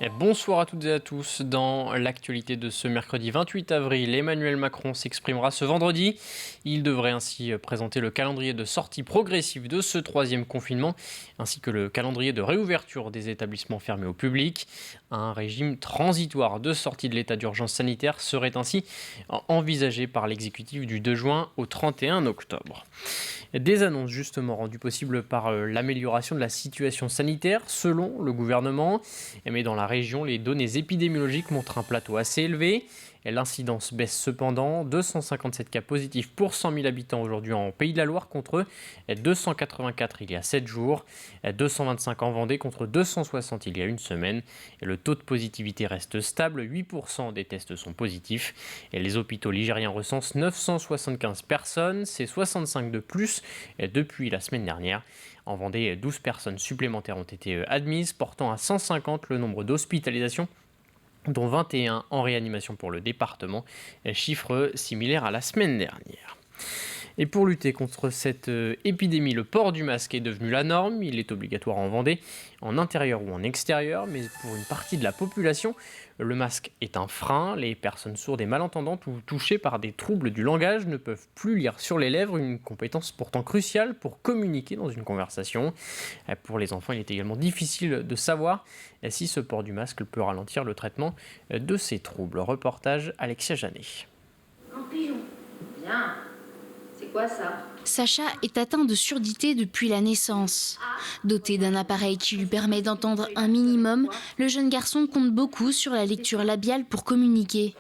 Et bonsoir à toutes et à tous. Dans l'actualité de ce mercredi 28 avril, Emmanuel Macron s'exprimera ce vendredi. Il devrait ainsi présenter le calendrier de sortie progressive de ce troisième confinement, ainsi que le calendrier de réouverture des établissements fermés au public. Un régime transitoire de sortie de l'état d'urgence sanitaire serait ainsi envisagé par l'exécutif du 2 juin au 31 octobre. Des annonces justement rendues possibles par l'amélioration de la situation sanitaire selon le gouvernement. Mais dans la région, les données épidémiologiques montrent un plateau assez élevé. L'incidence baisse cependant, 257 cas positifs pour 100 000 habitants aujourd'hui en Pays de la Loire contre 284 il y a 7 jours, 225 en Vendée contre 260 il y a une semaine. Et le taux de positivité reste stable, 8% des tests sont positifs. Et les hôpitaux ligériens recensent 975 personnes, c'est 65 de plus depuis la semaine dernière. En Vendée, 12 personnes supplémentaires ont été admises, portant à 150 le nombre d'hospitalisations, dont 21 en réanimation pour le département, chiffre similaire à la semaine dernière. Et pour lutter contre cette épidémie, le port du masque est devenu la norme. Il est obligatoire en Vendée, en intérieur ou en extérieur, mais pour une partie de la population, le masque est un frein. Les personnes sourdes et malentendantes ou touchées par des troubles du langage ne peuvent plus lire sur les lèvres, une compétence pourtant cruciale pour communiquer dans une conversation. Pour les enfants, il est également difficile de savoir si ce port du masque peut ralentir le traitement de ces troubles. Reportage Alexia Janet. Un pigeon. Bien. C'est quoi ça? Sacha est atteint de surdité depuis la naissance. Doté d'un appareil qui lui permet d'entendre un minimum, le jeune garçon compte beaucoup sur la lecture labiale pour communiquer.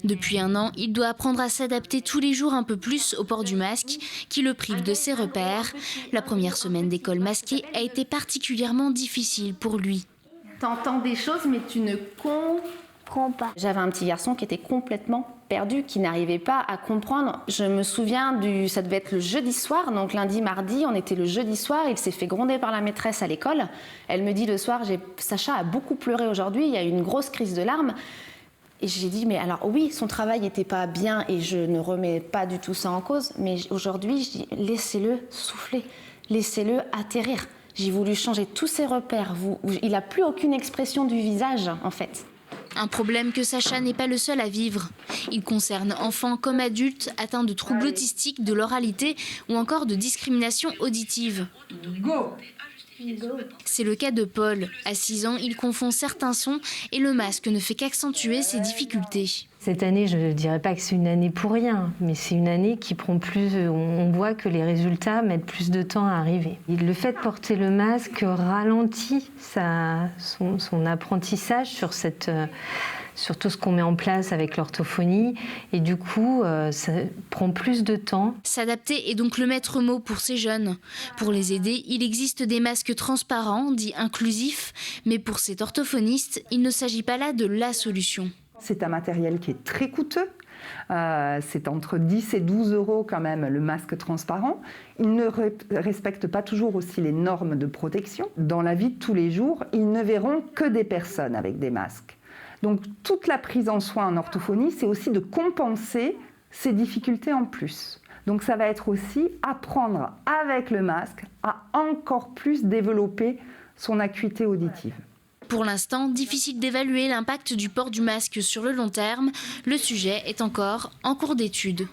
Depuis 1 an, il doit apprendre à s'adapter tous les jours un peu plus au port du masque, qui le prive de ses repères. La première semaine d'école masquée a été particulièrement difficile pour lui. T'entends des choses mais tu ne comprends pas. J'avais un petit garçon qui était complètement perdu, qui n'arrivait pas à comprendre. Je me souviens ça devait être le jeudi soir, donc lundi, mardi, on était le jeudi soir, il s'est fait gronder par la maîtresse à l'école. Elle me dit le soir, Sacha a beaucoup pleuré aujourd'hui, il y a eu une grosse crise de larmes. Et j'ai dit, mais alors oui, son travail n'était pas bien et je ne remets pas du tout ça en cause, mais aujourd'hui, je dis, laissez-le souffler, laissez-le atterrir. J'ai voulu changer tous ses repères. Il n'a plus aucune expression du visage, en fait. Un problème que Sacha n'est pas le seul à vivre. Il concerne enfants comme adultes atteints de troubles autistiques, de l'oralité ou encore de discrimination auditive. Go! C'est le cas de Paul. À 6 ans, il confond certains sons et le masque ne fait qu'accentuer ses difficultés. Cette année, je ne dirais pas que c'est une année pour rien, mais c'est une année qui prend plus. On voit que les résultats mettent plus de temps à arriver. Et le fait de porter le masque ralentit son apprentissage sur tout ce qu'on met en place avec l'orthophonie. Et du coup, ça prend plus de temps. S'adapter est donc le maître mot pour ces jeunes. Pour les aider, il existe des masques transparents, dits inclusifs. Mais pour cet orthophoniste, il ne s'agit pas là de la solution. C'est un matériel qui est très coûteux. C'est entre 10 et 12 euros quand même le masque transparent. Il ne respecte pas toujours aussi les normes de protection. Dans la vie de tous les jours, ils ne verront que des personnes avec des masques. Donc toute la prise en soin en orthophonie, c'est aussi de compenser ces difficultés en plus. Donc ça va être aussi apprendre avec le masque à encore plus développer son acuité auditive. Pour l'instant, difficile d'évaluer l'impact du port du masque sur le long terme. Le sujet est encore en cours d'étude.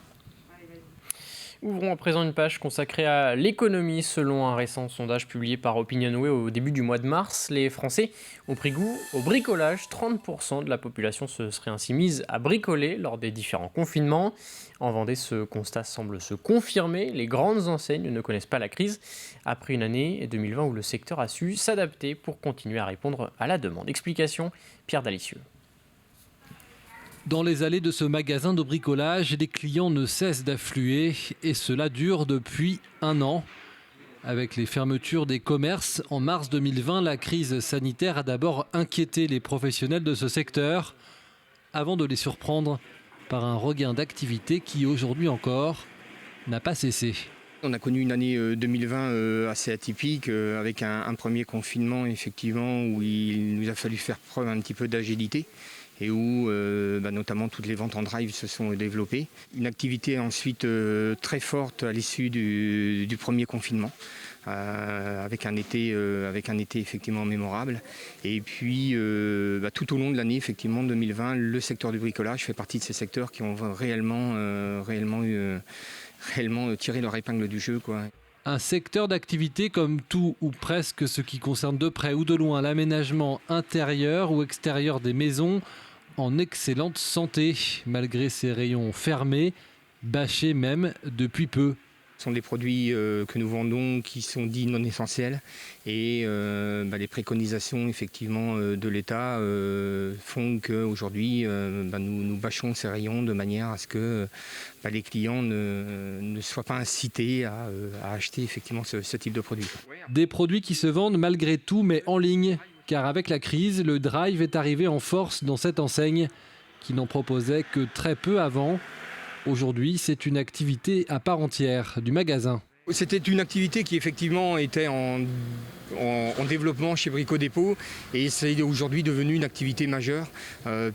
Ouvrons à présent une page consacrée à l'économie. Selon un récent sondage publié par Opinionway au début du mois de mars, les Français ont pris goût au bricolage. 30% de la population se serait ainsi mise à bricoler lors des différents confinements. En Vendée, ce constat semble se confirmer. Les grandes enseignes ne connaissent pas la crise après une année 2020 où le secteur a su s'adapter pour continuer à répondre à la demande. Explication, Pierre Dalicieux. Dans les allées de ce magasin de bricolage, les clients ne cessent d'affluer et cela dure depuis 1 an. Avec les fermetures des commerces en mars 2020, la crise sanitaire a d'abord inquiété les professionnels de ce secteur avant de les surprendre par un regain d'activité qui aujourd'hui encore n'a pas cessé. On a connu une année 2020 assez atypique avec un premier confinement effectivement où il nous a fallu faire preuve un petit peu d'agilité et où notamment toutes les ventes en drive se sont développées. Une activité ensuite très forte à l'issue du premier confinement avec un été effectivement mémorable. Et puis tout au long de l'année effectivement 2020, le secteur du bricolage fait partie de ces secteurs qui ont réellement tiré leur épingle du jeu, quoi. Un secteur d'activité comme tout ou presque ce qui concerne de près ou de loin l'aménagement intérieur ou extérieur des maisons en excellente santé, malgré ses rayons fermés, bâchés même depuis peu. Ce sont des produits que nous vendons qui sont dits non essentiels et les préconisations effectivement de l'État font qu'aujourd'hui nous bâchons ces rayons de manière à ce que les clients ne soient pas incités à acheter effectivement ce type de produits. Des produits qui se vendent malgré tout mais en ligne, car avec la crise, le drive est arrivé en force dans cette enseigne qui n'en proposait que très peu avant. Aujourd'hui, c'est une activité à part entière du magasin. C'était une activité qui effectivement était en développement chez Brico Dépôt et c'est aujourd'hui devenu une activité majeure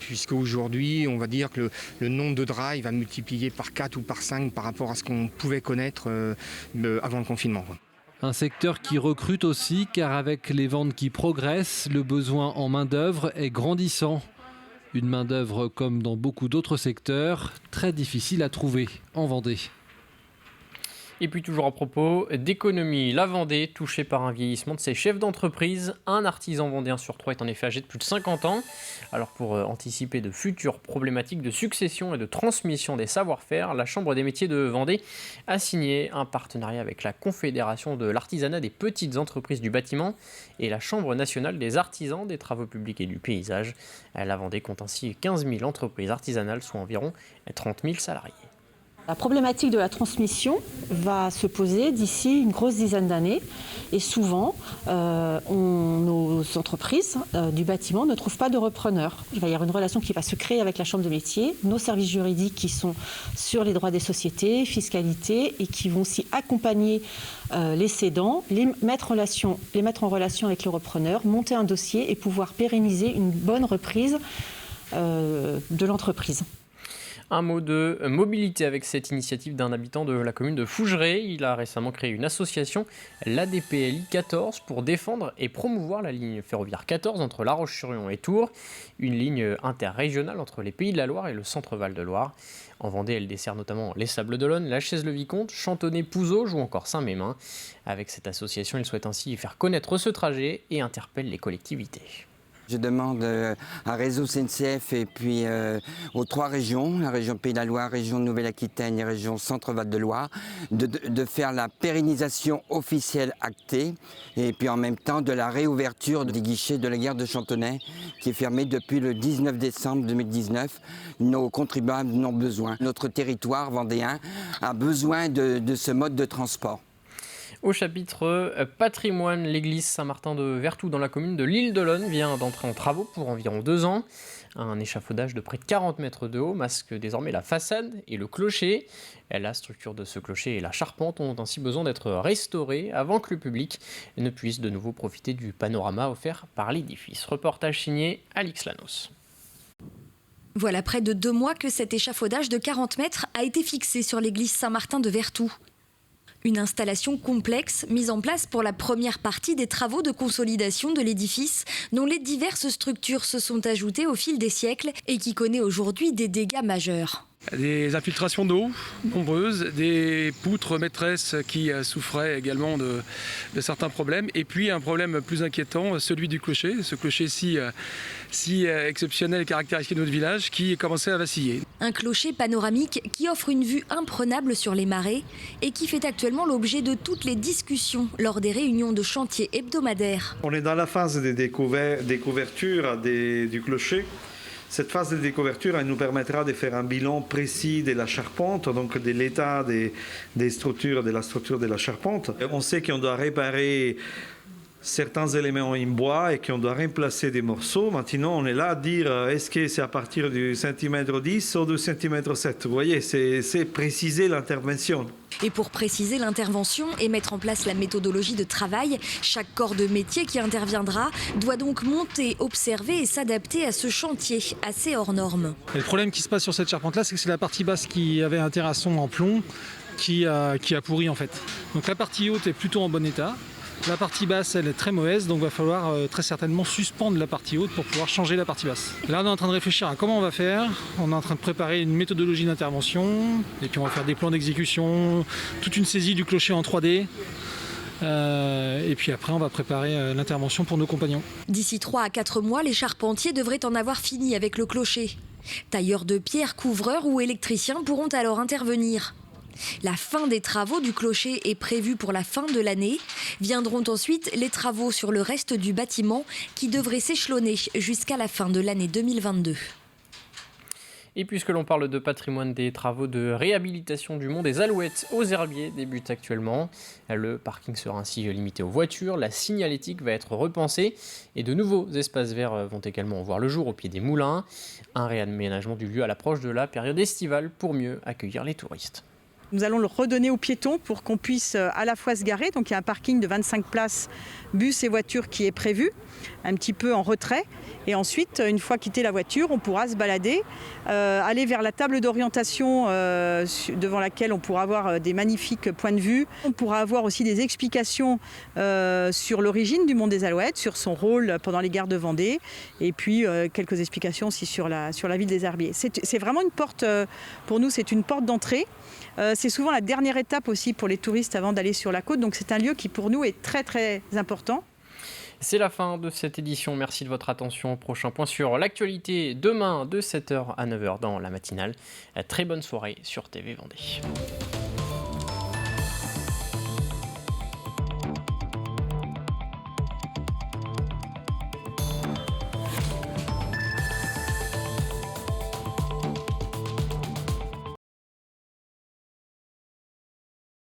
puisque aujourd'hui on va dire que le nombre de drives a multiplié par 4 ou par 5 par rapport à ce qu'on pouvait connaître avant le confinement. Un secteur qui recrute aussi car avec les ventes qui progressent, le besoin en main-d'œuvre est grandissant. Une main-d'œuvre comme dans beaucoup d'autres secteurs, très difficile à trouver en Vendée. Et puis toujours à propos d'économie, la Vendée touchée par un vieillissement de ses chefs d'entreprise. Un artisan vendéen sur 3 est en effet âgé de plus de 50 ans. Alors pour anticiper de futures problématiques de succession et de transmission des savoir-faire, la Chambre des métiers de Vendée a signé un partenariat avec la Confédération de l'artisanat des petites entreprises du bâtiment et la Chambre nationale des artisans des travaux publics et du paysage. La Vendée compte ainsi 15 000 entreprises artisanales, soit environ 30 000 salariés. La problématique de la transmission va se poser d'ici une grosse dizaine d'années et souvent nos entreprises du bâtiment ne trouvent pas de repreneurs. Il va y avoir une relation qui va se créer avec la Chambre de métiers, nos services juridiques qui sont sur les droits des sociétés, fiscalité et qui vont aussi accompagner les cédants, les mettre en relation avec le repreneur, monter un dossier et pouvoir pérenniser une bonne reprise de l'entreprise. Un mot de mobilité avec cette initiative d'un habitant de la commune de Fougeray. Il a récemment créé une association, l'ADPLI 14, pour défendre et promouvoir la ligne ferroviaire 14 entre La Roche-sur-Yon et Tours, une ligne interrégionale entre les Pays de la Loire et le Centre-Val de Loire. En Vendée, elle dessert notamment les Sables-d'Olonne, la Chaise-le-Vicomte, Chantonnay-Pouzeaux ou encore Saint-Mémin. Avec cette association, il souhaite ainsi faire connaître ce trajet et interpelle les collectivités. Je demande à Réseau CNCF et puis aux 3 régions, la région Pays de la Loire, région Nouvelle-Aquitaine et région Centre-Val de Loire, de faire la pérennisation officielle actée et puis en même temps de la réouverture des guichets de la gare de Chantonnay qui est fermée depuis le 19 décembre 2019. Nos contribuables en ont besoin. Notre territoire vendéen a besoin de ce mode de transport. Au chapitre patrimoine, l'église Saint-Martin de Vertou dans la commune de l'Île-d'Olonne vient d'entrer en travaux pour environ 2 ans. Un échafaudage de près de 40 mètres de haut masque désormais la façade et le clocher. La structure de ce clocher et la charpente ont ainsi besoin d'être restaurées avant que le public ne puisse de nouveau profiter du panorama offert par l'édifice. Reportage signé Alix Lanos. Voilà près de 2 mois que cet échafaudage de 40 mètres a été fixé sur l'église Saint-Martin de Vertou. Une installation complexe mise en place pour la première partie des travaux de consolidation de l'édifice dont les diverses structures se sont ajoutées au fil des siècles et qui connaît aujourd'hui des dégâts majeurs. Des infiltrations d'eau nombreuses, des poutres maîtresses qui souffraient également de certains problèmes et puis un problème plus inquiétant, celui du clocher, ce clocher si exceptionnel et caractéristique de notre village qui commençait à vaciller. Un clocher panoramique qui offre une vue imprenable sur les marais et qui fait actuellement l'objet de toutes les discussions lors des réunions de chantier hebdomadaires. On est dans la phase des couvertures du clocher. Cette phase de découverture elle nous permettra de faire un bilan précis de la charpente, donc de l'état de la structure de la charpente. On sait qu'on doit réparer certains éléments en bois et qu'on doit remplacer des morceaux. Maintenant, on est là à dire est-ce que c'est à partir du centimètre 10 ou du centimètre 7. Vous voyez, c'est préciser l'intervention. Et pour préciser l'intervention et mettre en place la méthodologie de travail, chaque corps de métier qui interviendra doit donc monter, observer et s'adapter à ce chantier assez hors norme. Et le problème qui se passe sur cette charpente-là, c'est que c'est la partie basse qui avait un terrasson en plomb qui a pourri en fait. Donc la partie haute est plutôt en bon état. La partie basse, elle est très mauvaise, donc il va falloir très certainement suspendre la partie haute pour pouvoir changer la partie basse. Là, on est en train de réfléchir à comment on va faire. On est en train de préparer une méthodologie d'intervention, et puis on va faire des plans d'exécution, toute une saisie du clocher en 3D. Et puis après, on va préparer l'intervention pour nos compagnons. D'ici 3 à 4 mois, les charpentiers devraient en avoir fini avec le clocher. Tailleurs de pierre, couvreurs ou électriciens pourront alors intervenir. La fin des travaux du clocher est prévue pour la fin de l'année. Viendront ensuite les travaux sur le reste du bâtiment qui devraient s'échelonner jusqu'à la fin de l'année 2022. Et puisque l'on parle de patrimoine, des travaux de réhabilitation du mont des Alouettes aux Herbiers débutent actuellement. Le parking sera ainsi limité aux voitures, la signalétique va être repensée et de nouveaux espaces verts vont également voir le jour au pied des moulins. Un réaménagement du lieu à l'approche de la période estivale pour mieux accueillir les touristes. Nous allons le redonner aux piétons pour qu'on puisse à la fois se garer. Donc il y a un parking de 25 places, bus et voitures qui est prévu, un petit peu en retrait. Et ensuite, une fois quitté la voiture, on pourra se balader, aller vers la table d'orientation devant laquelle on pourra avoir des magnifiques points de vue. On pourra avoir aussi des explications sur l'origine du mont des Alouettes, sur son rôle pendant les guerres de Vendée, et puis quelques explications aussi sur la ville des Herbiers. C'est vraiment une porte, pour nous, c'est une porte d'entrée. C'est souvent la dernière étape aussi pour les touristes avant d'aller sur la côte, donc c'est un lieu qui pour nous est très très important. C'est la fin de cette édition, merci de votre attention. Prochain point sur l'actualité demain de 7h à 9h dans la matinale. Très bonne soirée sur TV Vendée.